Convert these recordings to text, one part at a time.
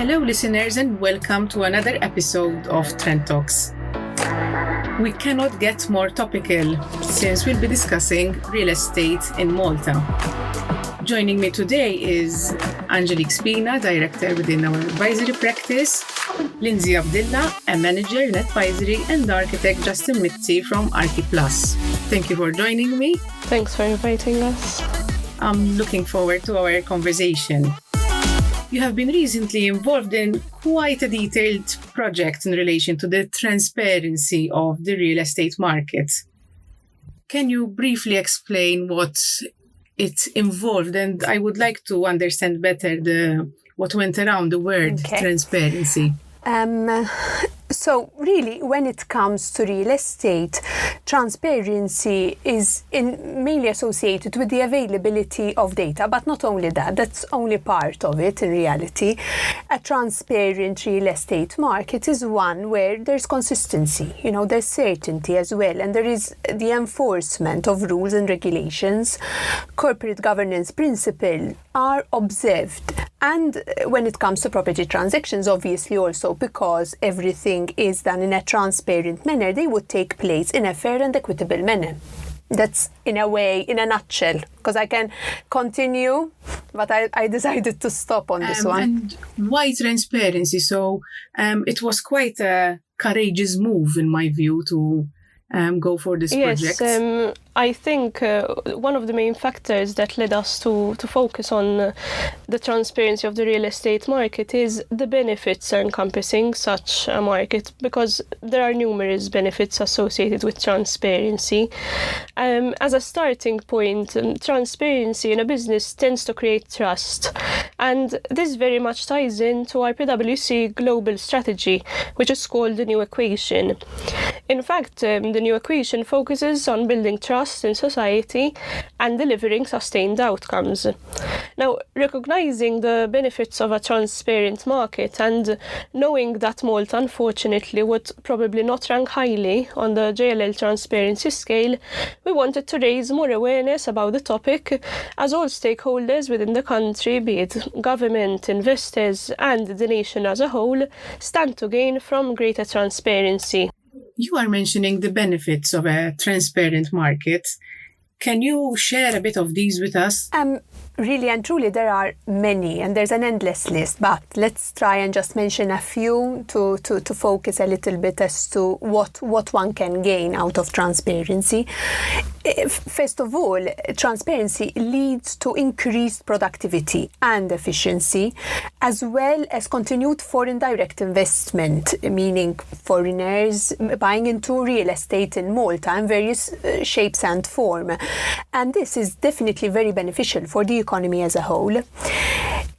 Hello, listeners, and welcome to another episode of Trend Talks. We cannot get more topical since we'll be discussing real estate in Malta. Joining me today is Angelique Spina, Director within our advisory practice, Lindsay Abdilla, a Manager in Advisory, and Architect Justin Mizzi from Archi Plus. Thank you for joining me. Thanks for inviting us. I'm looking forward to our conversation. You have been recently involved in quite a detailed project in relation to the transparency of the real estate market. Can you briefly explain what it involved? And I would like to understand better what went around the word transparency. So really, when it comes to real estate, transparency is mainly associated with the availability of data, but not only that, that's only part of it in reality. A transparent real estate market is one where there's consistency, there's certainty as well, and there is the enforcement of rules and regulations. Corporate governance principles are observed. And when it comes to property transactions, obviously also because everything is done in a transparent manner, they would take place in a fair and equitable manner. That's in a way, in a nutshell, because I can continue, but I decided to stop on this one. And why transparency? So it was quite a courageous move, in my view, to go for this project. Yes, I think one of the main factors that led us to focus on the transparency of the real estate market is the benefits encompassing such a market, because there are numerous benefits associated with transparency. As a starting point, transparency in a business tends to create trust, and this very much ties into our PwC global strategy, which is called the New Equation. In fact, the New Equation focuses on building trust in society and delivering sustained outcomes. Now, recognizing the benefits of a transparent market and knowing that Malta, unfortunately, would probably not rank highly on the JLL transparency scale, we wanted to raise more awareness about the topic, as all stakeholders within the country, be it government, investors, and the nation as a whole, stand to gain from greater transparency. You are mentioning the benefits of a transparent market. Can you share a bit of these with us? Really and truly, there are many, and there's an endless list, but let's try and just mention a few to focus a little bit as to what one can gain out of transparency. First of all, transparency leads to increased productivity and efficiency, as well as continued foreign direct investment, meaning foreigners buying into real estate in Malta in various shapes and form. And this is definitely very beneficial for the economy as a whole.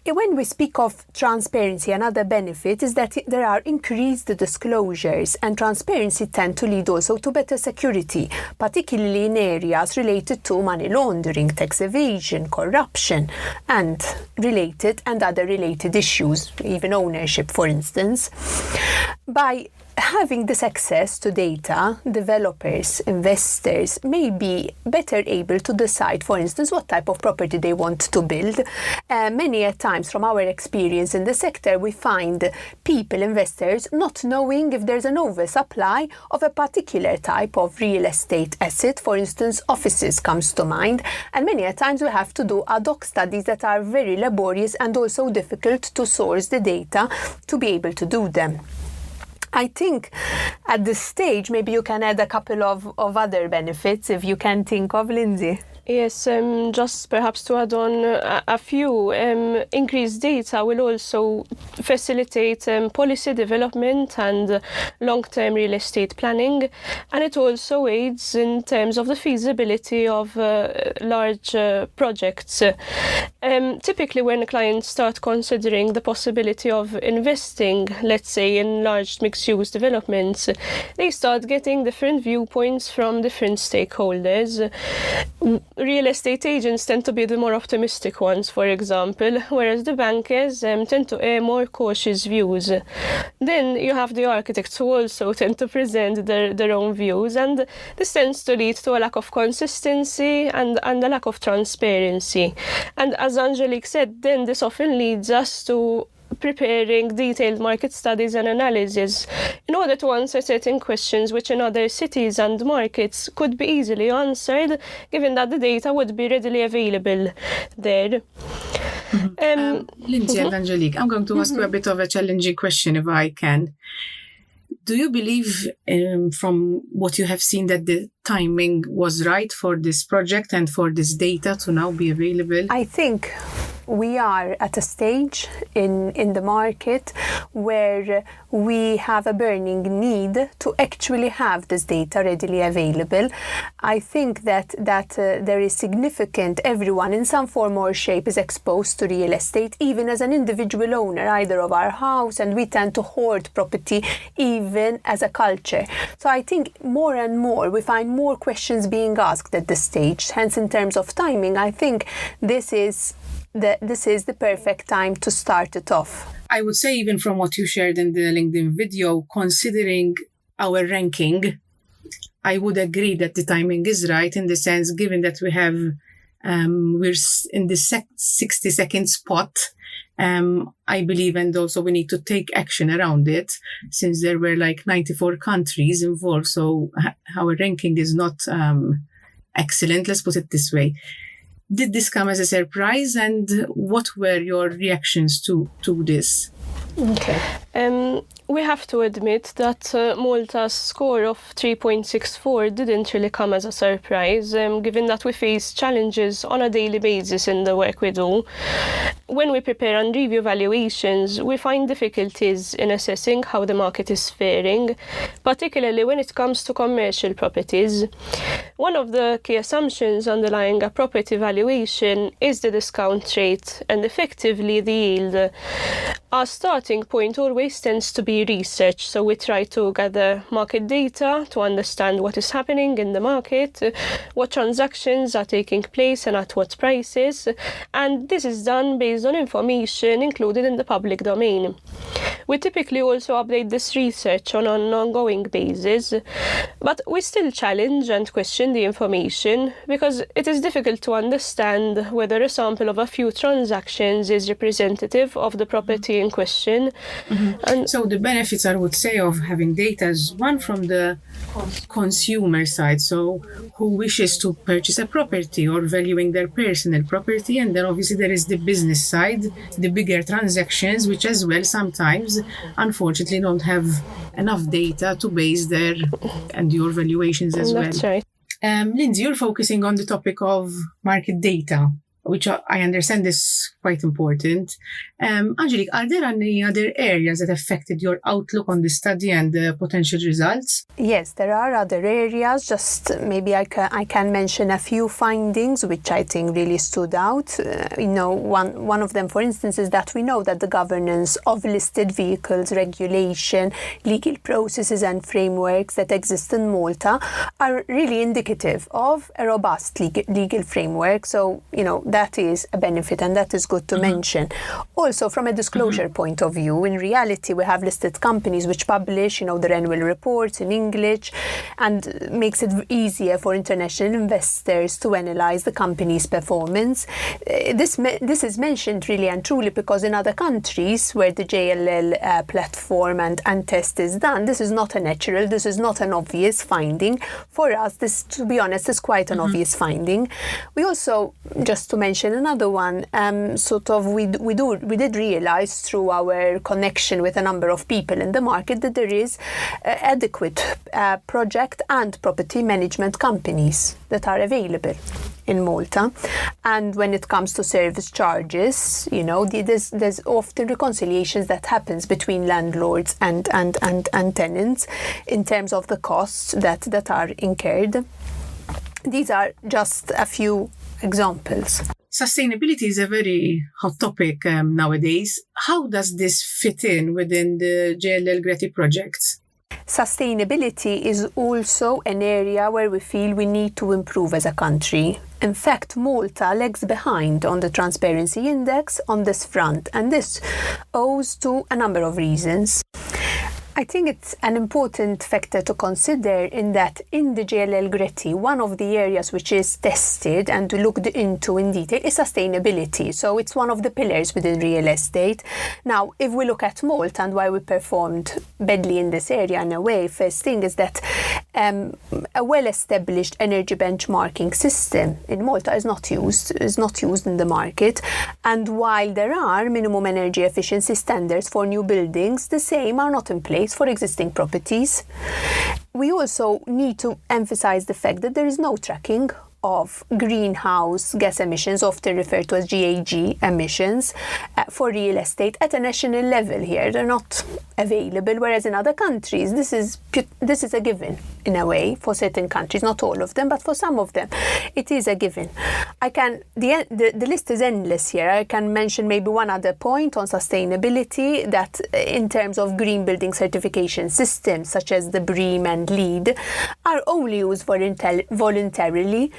When we speak of transparency, another benefit is that there are increased disclosures, and transparency tend to lead also to better security, particularly in areas related to money laundering, tax evasion, corruption, and other related issues, even ownership, for instance. By having this access to data, developers, investors may be better able to decide, for instance, what type of property they want to build. Many times from our experience in the sector, we find people, investors, not knowing if there's an oversupply of a particular type of real estate asset. For instance, offices comes to mind. And many times we have to do ad hoc studies that are very laborious and also difficult to source the data to be able to do them. I think at this stage, maybe you can add a couple of other benefits if you can think of, Lindsay. Yes, just perhaps to add on a few, increased data will also facilitate policy development and long-term real estate planning, and it also aids in terms of the feasibility of large projects. Typically, when clients start considering the possibility of investing, let's say, in large mixed-use developments, they start getting different viewpoints from different stakeholders. Real estate agents tend to be the more optimistic ones, for example, whereas the bankers tend to air more cautious views. Then you have the architects who also tend to present their own views, and this tends to lead to a lack of consistency and a lack of transparency. And as Angelique said, then this often leads us to preparing detailed market studies and analysis in order to answer certain questions which in other cities and markets could be easily answered, given that the data would be readily available there. Lindsay and Angelique, I'm going to ask you a bit of a challenging question if I can. Do you believe from what you have seen that the timing was right for this project and for this data to now be available? I think we are at a stage in the market where we have a burning need to actually have this data readily available. I think that there is significant, everyone in some form or shape is exposed to real estate, even as an individual owner, either of our house, and we tend to hoard property even as a culture. So I think more and more we find more questions being asked at this stage. Hence, in terms of timing, I think this is the perfect time to start it off. I would say, even from what you shared in the LinkedIn video, considering our ranking, I would agree that the timing is right, in the sense, given that we have, we're in the 60-second spot, I believe, and also we need to take action around it, since there were like 94 countries involved. So our ranking is not excellent, let's put it this way. Did this come as a surprise, and what were your reactions to this? Okay. We have to admit that Malta's score of 3.64 didn't really come as a surprise, given that we face challenges on a daily basis in the work we do. When we prepare and review valuations, we find difficulties in assessing how the market is faring, particularly when it comes to commercial properties. One of the key assumptions underlying a property valuation is the discount rate and effectively the yield. Our starting point always tends to be research, so we try to gather market data to understand what is happening in the market, what transactions are taking place and at what prices, and this is done based on information included in the public domain. We typically also update this research on an ongoing basis, but we still challenge and question the information because it is difficult to understand whether a sample of a few transactions is representative of the property in question. And so the benefits, I would say, of having data is one from the consumer side, so who wishes to purchase a property or valuing their personal property, and then obviously there is the business side, the bigger transactions, which as well sometimes unfortunately don't have enough data to base their and your valuations as well. That's right. Lindsay, you're focusing on the topic of market data, which I understand is quite important. Angelique, are there any other areas that affected your outlook on the study and the potential results? Yes, there are other areas. Just maybe I can mention a few findings which I think really stood out. One of them, for instance, is that we know that the governance of listed vehicles, regulation, legal processes and frameworks that exist in Malta are really indicative of a robust legal framework. So, that is a benefit, and that is good to mention. Also, from a disclosure point of view, in reality, we have listed companies which publish, their annual reports in English, and makes it easier for international investors to analyze the company's performance. This is mentioned really and truly because in other countries where the JLL platform and test is done, this is not a natural, this is not an obvious finding. For us, this, to be honest, is quite an obvious finding. We also, just to mention another one, we did realize through our connection with a number of people in the market that there is adequate project and property management companies that are available in Malta. And when it comes to service charges, there's often reconciliations that happens between landlords and tenants in terms of the costs that are incurred. These are just a few examples. Sustainability is a very hot topic nowadays. How does this fit in within the JLL Greti projects? Sustainability is also an area where we feel we need to improve as a country. In fact, Malta lags behind on the Transparency Index on this front, and this owes to a number of reasons. I think it's an important factor to consider in that in the JLL GRETI, one of the areas which is tested and looked into in detail is sustainability. So it's one of the pillars within real estate. Now, if we look at Malta and why we performed badly in this area in a way, first thing is that a well-established energy benchmarking system in Malta is not used in the market. And while there are minimum energy efficiency standards for new buildings, the same are not in place for existing properties. We also need to emphasize the fact that there is no tracking of greenhouse gas emissions, often referred to as GHG emissions, for real estate at a national level here. They're not available, whereas in other countries, this is a given in a way for certain countries, not all of them, but for some of them, it is a given. The list is endless here. I can mention maybe one other point on sustainability, that in terms of green building certification systems, such as the BREEAM and LEED, are only used voluntarily.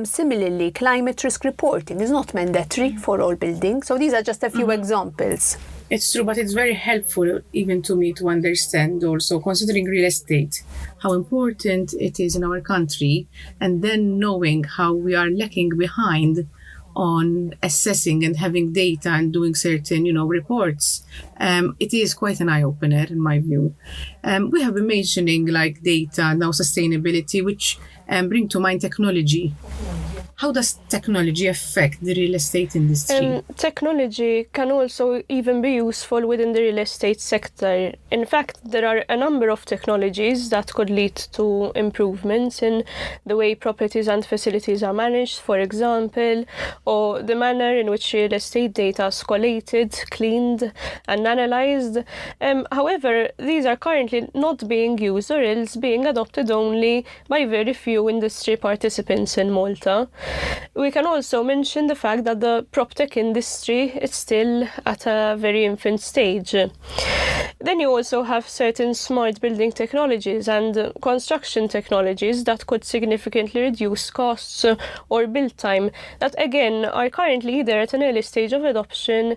Similarly, climate risk reporting is not mandatory for all buildings. So these are just a few examples. It's true, but it's very helpful even to me to understand also, considering real estate, how important it is in our country, and then knowing how we are lacking behind on assessing and having data and doing certain, reports. It is quite an eye-opener in my view. We have been mentioning like data, now sustainability, which bring to mind technology. How does technology affect the real estate industry? Technology can also even be useful within the real estate sector. In fact, there are a number of technologies that could lead to improvements in the way properties and facilities are managed, for example, or the manner in which real estate data is collated, cleaned, and analyzed. However, these are currently not being used or else being adopted only by very few industry participants in Malta. We can also mention the fact that the PropTech industry is still at a very infant stage. Then you also have certain smart building technologies and construction technologies that could significantly reduce costs or build time that again are currently either at an early stage of adoption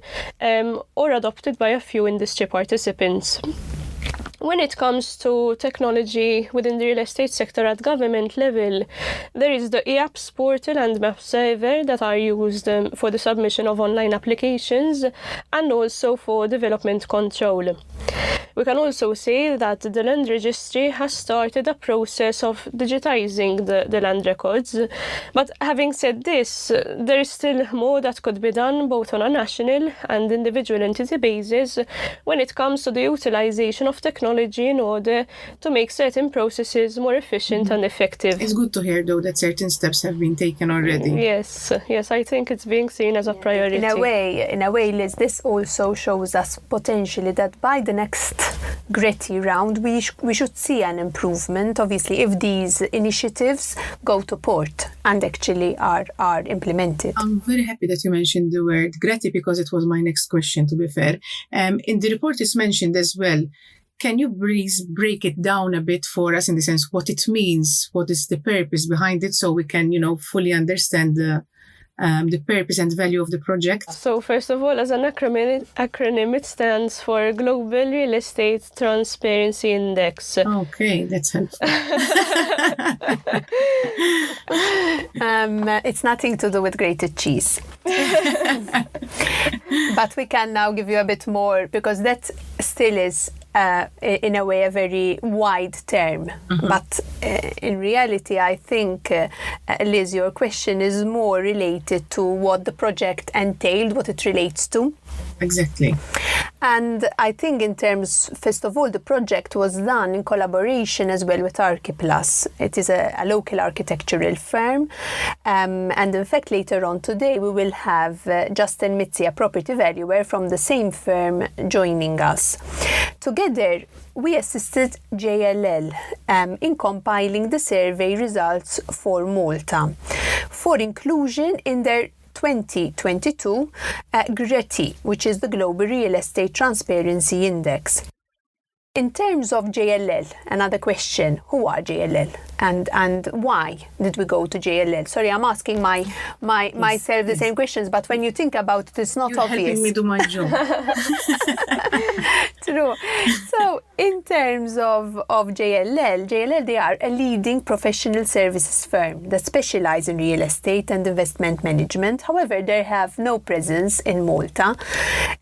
or adopted by a few industry participants. When it comes to technology within the real estate sector at government level, there is the eApps portal and map server that are used for the submission of online applications and also for development control. We can also say that the land registry has started a process of digitizing the land records. But having said this, there is still more that could be done both on a national and individual entity basis when it comes to the utilization of technology in order to make certain processes more efficient and effective. It's good to hear, though, that certain steps have been taken already. Yes, I think it's being seen as a priority. In a way, Liz, this also shows us potentially that by the next GRETI round, we should see an improvement, obviously, if these initiatives go to port and actually are implemented. I'm very happy that you mentioned the word GRETI because it was my next question, to be fair. In the report it's mentioned as well. Can you please break it down a bit for us in the sense what it means, what is the purpose behind it, so we can, fully understand the purpose and value of the project? So first of all, as an acronym, it stands for Global Real Estate Transparency Index. Okay, that's helpful. It's nothing to do with grated cheese. But we can now give you a bit more, because that still is in a way a very wide term. But in reality, I think, Liz, your question is more related to what the project entailed, what it relates to. Exactly. And I think in terms, first of all, the project was done in collaboration as well with Archi Plus. It is a local architectural firm. And in fact, later on today, we will have Justin Mizzi, a property valuer from the same firm, joining us. Together, we assisted JLL in compiling the survey results for Malta for inclusion in their 2022 GRETI, which is the Global Real Estate Transparency Index. In terms of JLL, another question, who are JLL? and why did we go to JLL? Sorry, I'm asking myself the same questions, but when you think about it, it's not You're obvious. helping me do my job. True. So in terms of JLL, they are a leading professional services firm that specialize in real estate and investment management. However, they have no presence in Malta.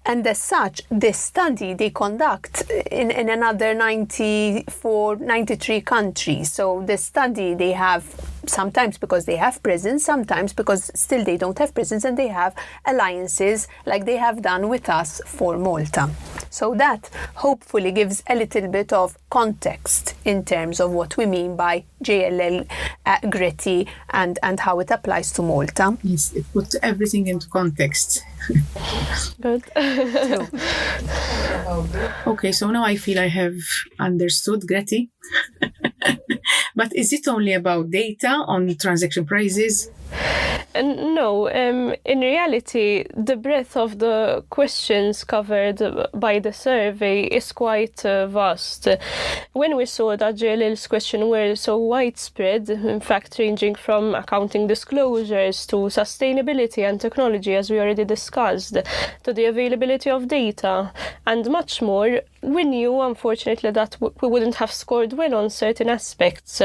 And as such, this study they conduct in another 93 countries. So the study they have sometimes because they have presence, sometimes because still they don't have presence and they have alliances like they have done with us for Malta. So that hopefully gives a little bit of context in terms of what we mean by JLL gritty and how it applies to Malta. Yes, it puts everything into context. Good. Okay, so now I feel I have understood Gretty. But is it only about data on transaction prices? No, in reality, the breadth of the questions covered by the survey is quite vast. When we saw that JLL's questions were so widespread, in fact ranging from accounting disclosures to sustainability and technology, as we already discussed, to the availability of data and much more, we knew, unfortunately, that we wouldn't have scored well on certain aspects.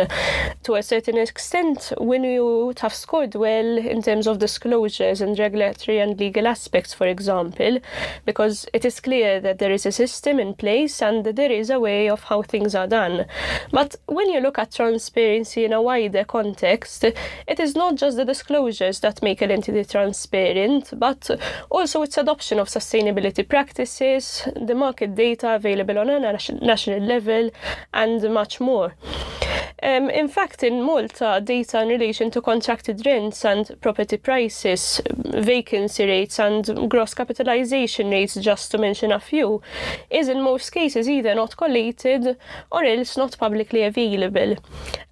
To a certain extent, we knew we would have scored well in terms of disclosures and regulatory and legal aspects, for example, because it is clear that there is a system in place and there is a way of how things are done. But when you look at transparency in a wider context, it is not just the disclosures that make an entity transparent, but also its adoption of sustainability practices, the market data available on a national level, and much more. In fact, in Malta, data in relation to contracted rents and property prices, vacancy rates and gross capitalization rates, just to mention a few, is in most cases either not collated or else not publicly available.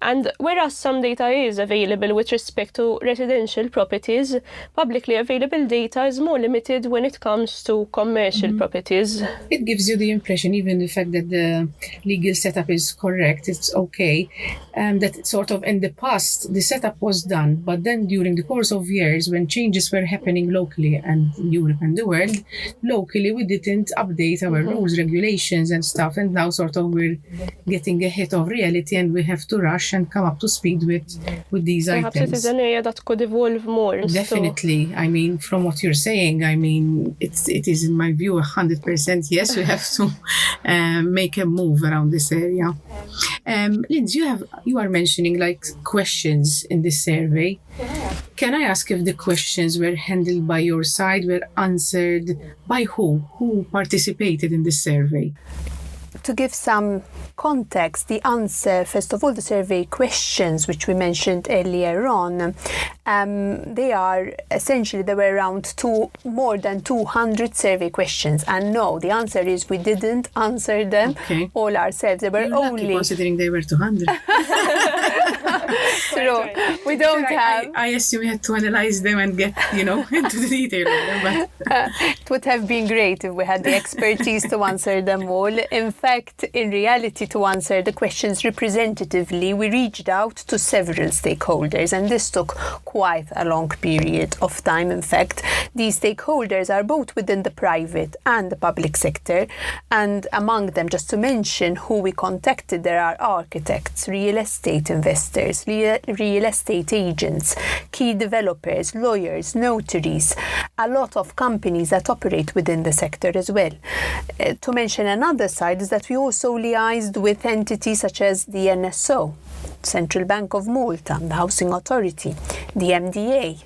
And whereas some data is available with respect to residential properties, publicly available data is more limited when it comes to commercial properties. It gives you the impression, even the fact that the legal setup is correct, it's okay, that sort of in the past the setup was done, but then during the course of years when changes were happening locally and in Europe and the world, locally we didn't update our rules, regulations and stuff, and now sort of we're getting a hit of reality and we have to rush and come up to speed with these Perhaps items. it is an area that could evolve more. Definitely. So. I mean, from what you're saying, I mean, it is in my view 100% yes, we have to make a move around this area. Lindsay, you are mentioning like questions in this survey. Can I ask if the questions were handled by your side, were answered by who? Who participated in this survey? To give some context, the answer, first of all, the survey questions, which we mentioned earlier on, they are essentially, there were around more than 200 survey questions. And no, the answer is we didn't answer them all ourselves. There were You're only... lucky considering they were 200. True. We don't have... I assume you had to analyze them and get, into the detail of them. But it would have been great if we had the expertise to answer them all. In fact, in reality, to answer the questions representatively, we reached out to several stakeholders, and this took quite a long period of time. In fact, these stakeholders are both within the private and the public sector, and among them, just to mention who we contacted, there are architects, real estate investors, real estate agents, key developers, lawyers, notaries, a lot of companies that operate within the sector as well. To mention another side is that we also liaised with entities such as the NSO, Central Bank of Malta, the Housing Authority, the MDA,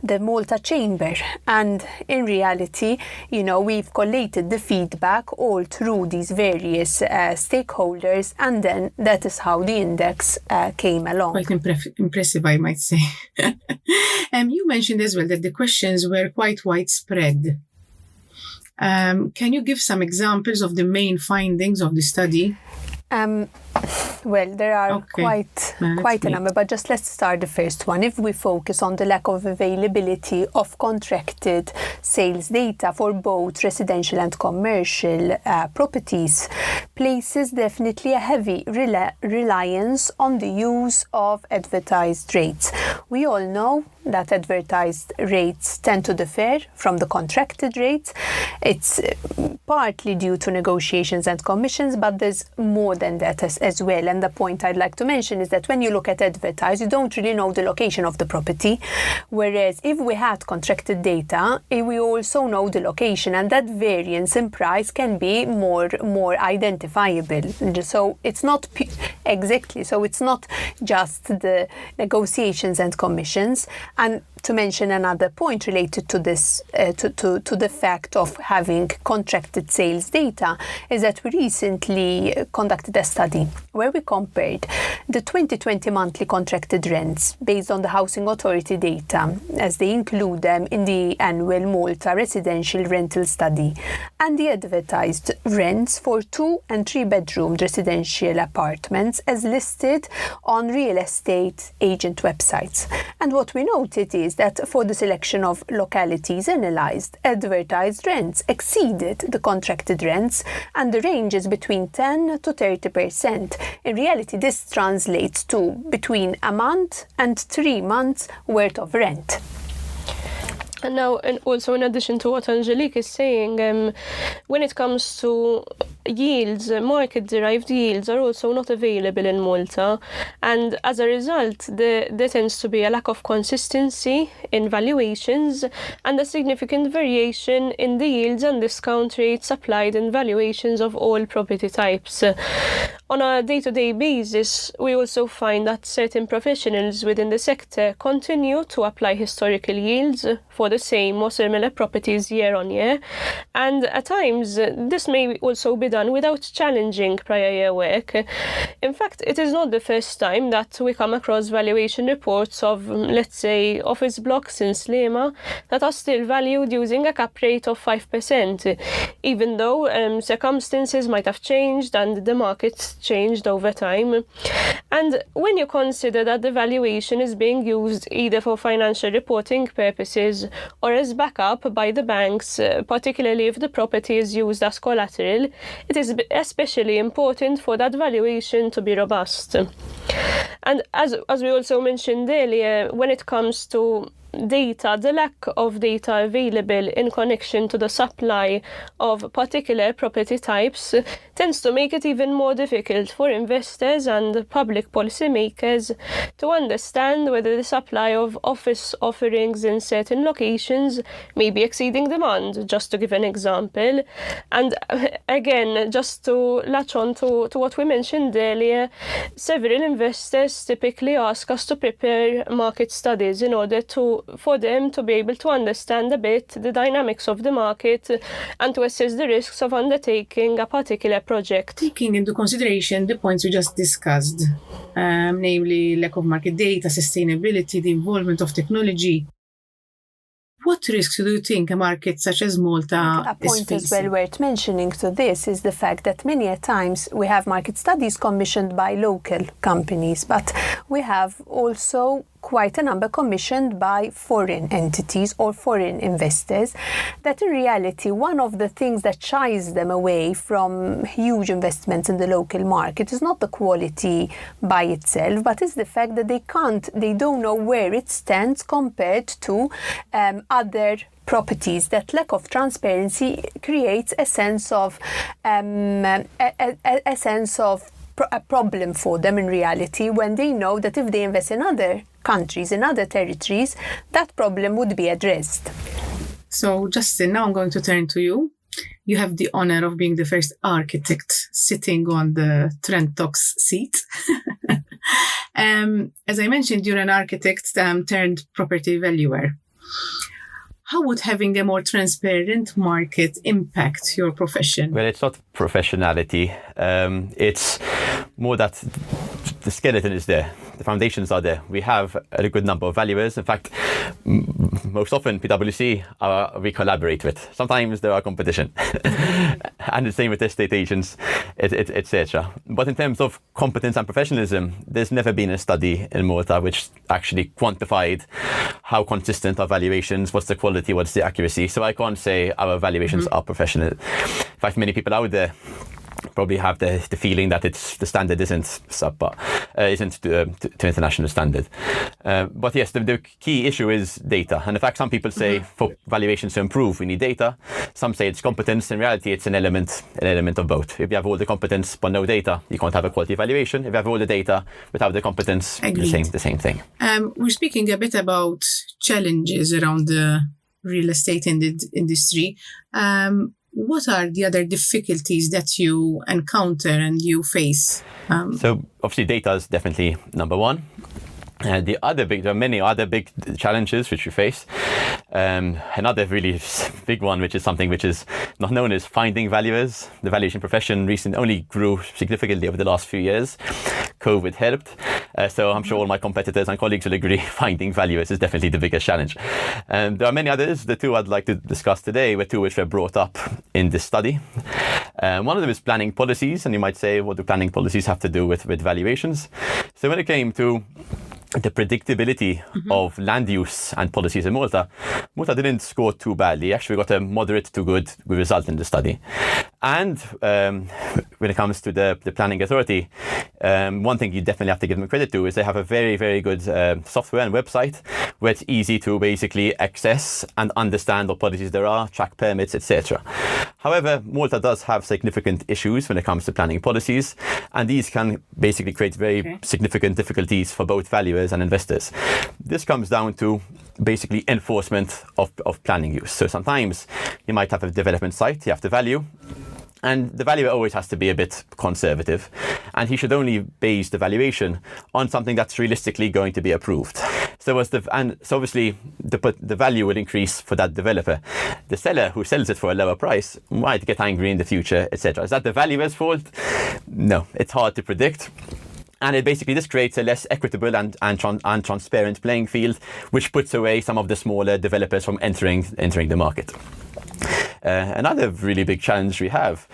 the Malta Chamber, and in reality, we've collated the feedback all through these various stakeholders, and then that is how the index came along. Quite impressive, I might say. You mentioned as well that the questions were quite widespread. Can you give some examples of the main findings of the study? Well, there are quite a number, but just let's start the first one. If we focus on the lack of availability of contracted sales data for both residential and commercial properties, places definitely a heavy reliance on the use of advertised rates. We all know that advertised rates tend to differ from the contracted rates. It's partly due to negotiations and commissions, but there's more than that as well. And the point I'd like to mention is that when you look at advertised, you don't really know the location of the property, whereas if we had contracted data, we also know the location, and that variance in price can be more identifiable. So it's not exactly. So it's not just the negotiations and commissions. And to mention another point related to this, to the fact of having contracted sales data, is that we recently conducted a study where we compared the 2020 monthly contracted rents based on the Housing Authority data, as they include them in the annual Malta residential rental study, and the advertised rents for 2 and 3 bedroom residential apartments as listed on real estate agent websites. And what we noted is that for the selection of localities analysed, advertised rents exceeded the contracted rents, and the range is between 10 to 30%. In reality, this translates to between a month and 3 months worth of rent. And now, and also in addition to what Angelique is saying, when it comes to yields, market-derived yields are also not available in Malta, and as a result, there tends to be a lack of consistency in valuations and a significant variation in the yields and discount rates applied in valuations of all property types. On a day-to-day basis, we also find that certain professionals within the sector continue to apply historical yields for the same or similar properties year on year, and at times this may also be done without challenging prior year work. In fact, it is not the first time that we come across valuation reports of, let's say, office blocks in Slema that are still valued using a cap rate of 5%, even though circumstances might have changed and the market changed over time. And when you consider that the valuation is being used either for financial reporting purposes or as backup by the banks, particularly if the property is used as collateral, it is especially important for that valuation to be robust. And as we also mentioned earlier, when it comes to data, the lack of data available in connection to the supply of particular property types tends to make it even more difficult for investors and public policymakers to understand whether the supply of office offerings in certain locations may be exceeding demand, just to give an example. And again, just to latch on to what we mentioned earlier, several investors typically ask us to prepare market studies in order for them to be able to understand a bit the dynamics of the market and to assess the risks of undertaking a particular project. Taking into consideration the points we just discussed, namely lack of market data, sustainability, the involvement of technology, what risks do you think a market such as Malta a is point facing? as well worth mentioning to this is the fact that many a times we have market studies commissioned by local companies, but we have also quite a number commissioned by foreign entities or foreign investors, that in reality one of the things that shies them away from huge investments in the local market is not the quality by itself, but is the fact that they don't know where it stands compared to other properties. That lack of transparency creates a sense of a problem for them in reality, when they know that if they invest in other countries, in other territories, that problem would be addressed. So, Justin, now I'm going to turn to you. You have the honor of being the first architect sitting on the Trend Talks seat. As I mentioned, you're an architect turned property valuer. How would having a more transparent market impact your profession? Well, it's not professionality. It's more that the skeleton is there. The foundations are there. We have a good number of valuers. In fact, most often PwC we collaborate with. Sometimes there are competition, and the same with estate agents, etc. But in terms of competence and professionalism, there's never been a study in Malta which actually quantified how consistent our valuations, what's the quality, what's the accuracy. So I can't say our valuations are professional. In fact, many people out there probably have the feeling that the standard isn't to international standard. But yes, the key issue is data. And in fact, some people say for valuations to improve, we need data. Some say it's competence. In reality, it's an element of both. If you have all the competence but no data, you can't have a quality valuation. If you have all the data without the competence, the same thing. We're speaking a bit about challenges around the real estate industry. What are the other difficulties that you encounter and you face? So obviously data is definitely number one. There are many other big challenges which we face. Another really big one, which is something which is not known, is finding valuers. The valuation profession recently only grew significantly over the last few years. COVID helped. So I'm sure all my competitors and colleagues will agree finding valuers is definitely the biggest challenge. There are many others. The two I'd like to discuss today were two which were brought up in this study. One of them is planning policies, and you might say, what do planning policies have to do with valuations? So when it came to the predictability of land use and policies in Malta didn't score too badly. Actually, we got a moderate to good result in the study. And when it comes to the planning authority, one thing you definitely have to give them credit to is they have a very, very good software and website where it's easy to basically access and understand what policies there are, track permits, etc. However, Malta does have significant issues when it comes to planning policies, and these can basically create very significant difficulties for both valuers and investors. This comes down to basically enforcement of planning use. So sometimes you might have a development site, you have to value, and the valuer always has to be a bit conservative, and he should only base the valuation on something that's realistically going to be approved. So obviously the value will increase for that developer. The seller who sells it for a lower price might get angry in the future, etc. Is that the valuer's fault? No, it's hard to predict. And it basically just creates a less equitable and transparent playing field, which puts away some of the smaller developers from entering the market. Another really big challenge we have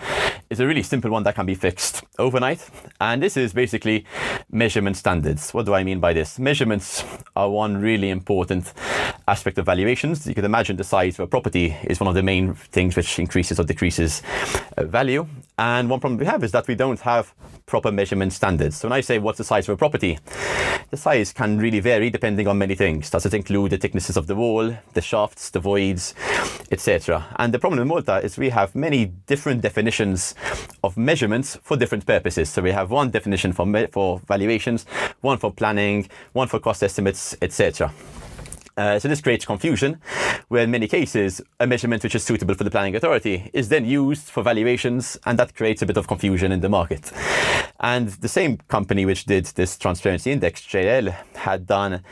is a really simple one that can be fixed overnight. And this is basically measurement standards. What do I mean by this? Measurements are one really important aspect of valuations. You can imagine the size of a property is one of the main things which increases or decreases value. And one problem we have is that we don't have proper measurement standards. So when I say what's the size of a property, the size can really vary depending on many things. Does it include the thicknesses of the wall, the shafts, the voids, etc. And the problem in Malta is we have many different definitions of measurements for different purposes. So we have one definition for valuations, one for planning, one for cost estimates, etc. So this creates confusion, where in many cases, a measurement which is suitable for the planning authority is then used for valuations, and that creates a bit of confusion in the market. And the same company which did this transparency index, JL, had done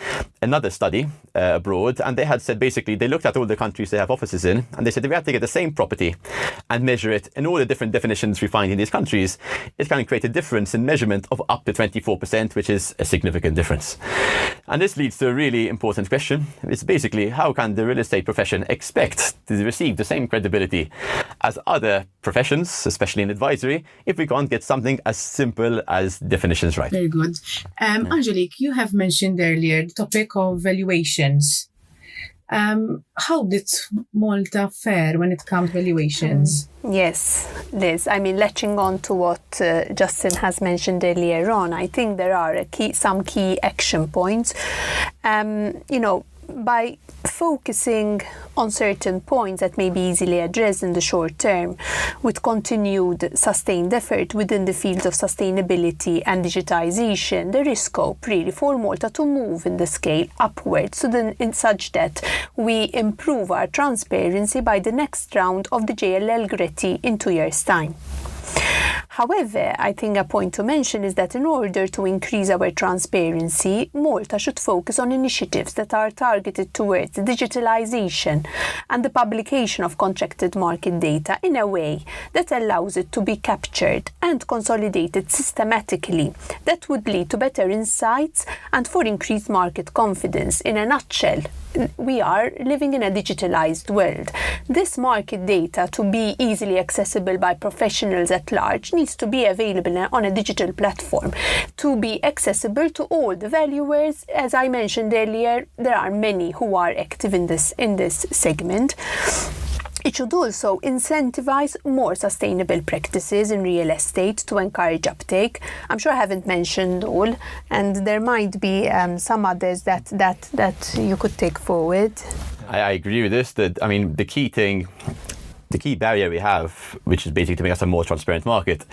another study abroad, and they had said basically they looked at all the countries they have offices in, and they said if we had to get the same property and measure it in all the different definitions we find in these countries, it can create a difference in measurement of up to 24%, which is a significant difference. And this leads to a really important question. It's basically, how can the real estate profession expect to receive the same credibility as other professions, especially in advisory, if we can't get something as simple as definitions right? Very good. Angelique, you have mentioned earlier the topic of valuations. How did Malta fare when it comes to valuations? Yes, Liz. I mean, latching on to what Justin has mentioned earlier on, I think there are some key action points. By focusing on certain points that may be easily addressed in the short term, with continued sustained effort within the field of sustainability and digitization, there is scope really for Malta to move in the scale upwards, so then in such that we improve our transparency by the next round of the JLL GRETI in 2 years' time. However, I think a point to mention is that in order to increase our transparency, Malta should focus on initiatives that are targeted towards digitalization and the publication of contracted market data in a way that allows it to be captured and consolidated systematically. That would lead to better insights and for increased market confidence. In a nutshell, we are living in a digitalized world. This market data, to be easily accessible by professionals at large, needs to be available on a digital platform to be accessible to all the valuers. As I mentioned earlier, there are many who are active in this segment. It should also incentivize more sustainable practices in real estate to encourage uptake. I'm sure I haven't mentioned all, and there might be some others that you could take forward. I agree with this. The key barrier we have, which is basically to make us a more transparent market,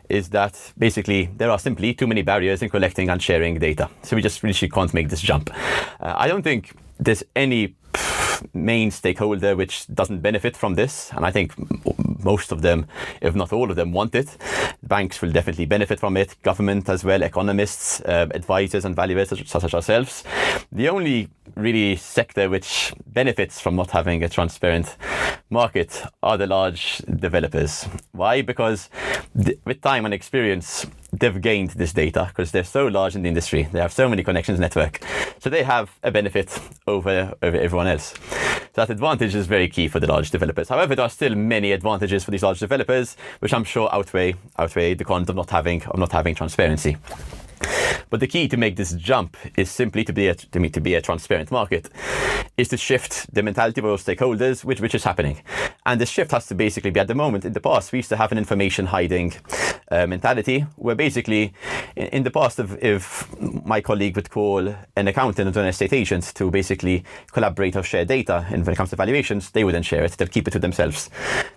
is that basically there are simply too many barriers in collecting and sharing data. So we just really can't make this jump. I don't think there's any main stakeholder which doesn't benefit from this, and I think most of them, if not all of them, want it. Banks will definitely benefit from it, government as well, economists, advisors and valuers such as ourselves. The only really sector which benefits from not having a transparent market are the large developers. Why? Because with time and experience, they've gained this data because they're so large in the industry. They have so many connections network. So they have a benefit over everyone else. So that advantage is very key for the large developers. However, there are still many advantages for these large developers, which I'm sure outweigh the cons of not having transparency. But the key to make this jump is simply to be a transparent market, is to shift the mentality of all stakeholders, which is happening. And the shift has to basically be, at the moment, in the past, we used to have an information hiding mentality, where basically, in the past, if my colleague would call an accountant or an estate agent to basically collaborate or share data, and when it comes to valuations, they wouldn't share it, they'll keep it to themselves.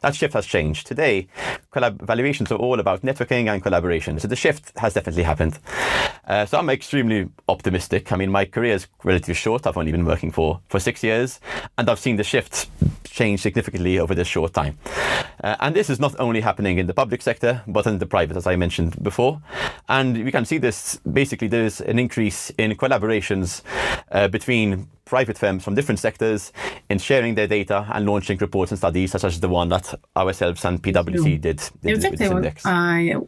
That shift has changed. Today, valuations are all about networking and collaboration. So the shift has definitely happened. So I'm extremely optimistic. I mean, my career is relatively short. I've only been working for 6 years, and I've seen the shift change significantly over this short time. And this is not only happening in the public sector, but in the private, as I mentioned before. And we can see this, basically there's an increase in collaborations between private firms from different sectors in sharing their data and launching reports and studies such as the one that ourselves and PwC did in fact, with this index.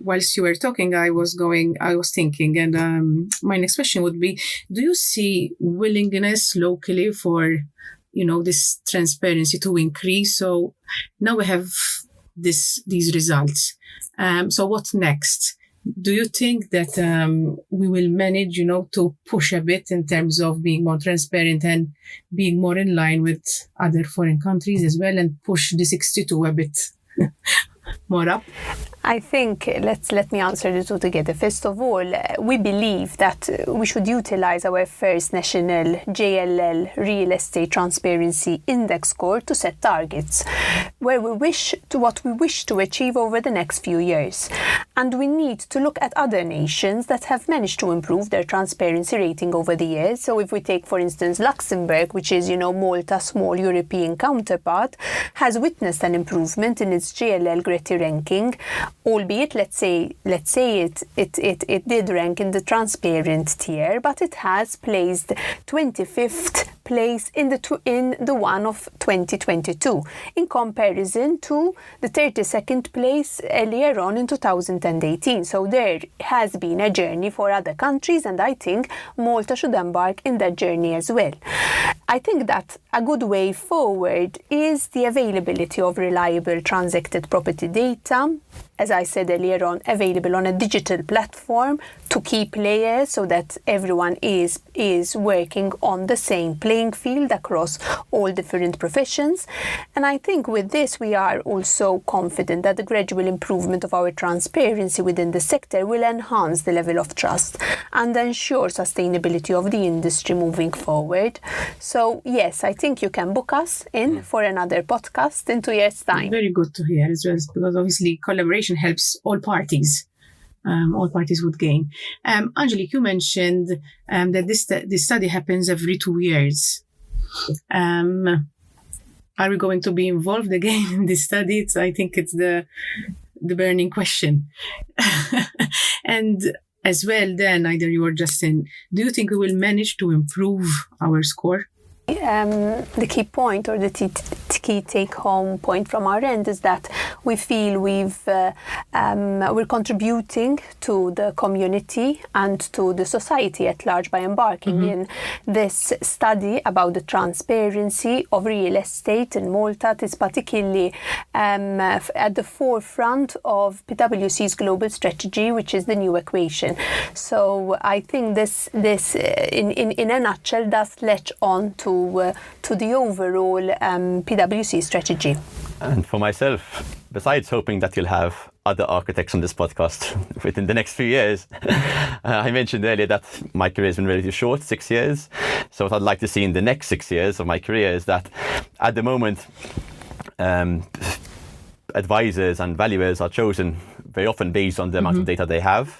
Whilst you were talking, I was thinking, and my next question would be, do you see willingness locally for this transparency to increase? So now we have these results. So what next? Do you think that we will manage, to push a bit in terms of being more transparent and being more in line with other foreign countries as well, and push the 62 a bit more up? I think let me answer the two together. First of all, we believe that we should utilize our first national JLL Real Estate Transparency Index score to set targets what we wish to achieve over the next few years. And we need to look at other nations that have managed to improve their transparency rating over the years. So if we take, for instance, Luxembourg, which is, Malta's small European counterpart, has witnessed an improvement in its JLL GRETI ranking, albeit let's say it did rank in the transparent tier, but it has placed 25th place in the one of 2022 in comparison to the 32nd place earlier on in 2018. So there has been a journey for other countries, and I think Malta should embark in that journey as well. I think that a good way forward is the availability of reliable transacted property data, as I said earlier on, available on a digital platform to key players so that everyone is working on the same playing field across all different professions. And I think with this we are also confident that the gradual improvement of our transparency within the sector will enhance the level of trust and ensure sustainability of the industry moving forward. So yes, I think you can book us in for another podcast in 2 years' time. Very good to hear as well, because obviously collaboration helps all parties. All parties would gain. Angelique, you mentioned that this study happens every 2 years. Are we going to be involved again in this study? I think it's the the burning question. And as well, then, either you or Justin, do you think we will manage to improve our score? The key point, or the key take-home point from our end, is that we feel we're contributing to the community and to the society at large by embarking in this study about the transparency of real estate in Malta. It is particularly at the forefront of PwC's global strategy, which is the new equation. So I think this in a nutshell does latch on to the overall PwC strategy. And for myself, besides hoping that you'll have other architects on this podcast within the next few years, I mentioned earlier that my career has been relatively short, 6 years. So what I'd like to see in the next 6 years of my career is that at the moment, advisors and valuers are chosen very often based on the amount of data they have.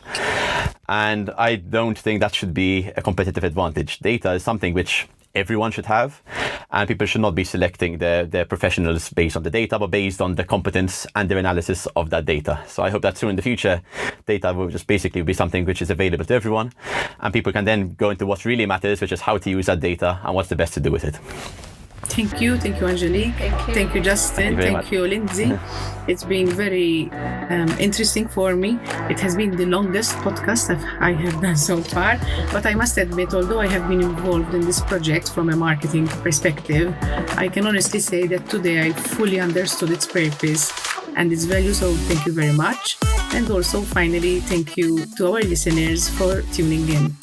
And I don't think that should be a competitive advantage. Data is something which everyone should have, and people should not be selecting their professionals based on the data, but based on the competence and their analysis of that data. So I hope that soon in the future, data will just basically be something which is available to everyone, and people can then go into what really matters, which is how to use that data and what's the best to do with it. Thank you, Angelique. Thank you, Justin. Thank you, Lindsay. It's been very interesting for me. It has been the longest podcast I have done so far, but I must admit, although I have been involved in this project from a marketing perspective, I can honestly say that today I fully understood its purpose and its value, so thank you very much. And also, finally, thank you to our listeners for tuning in.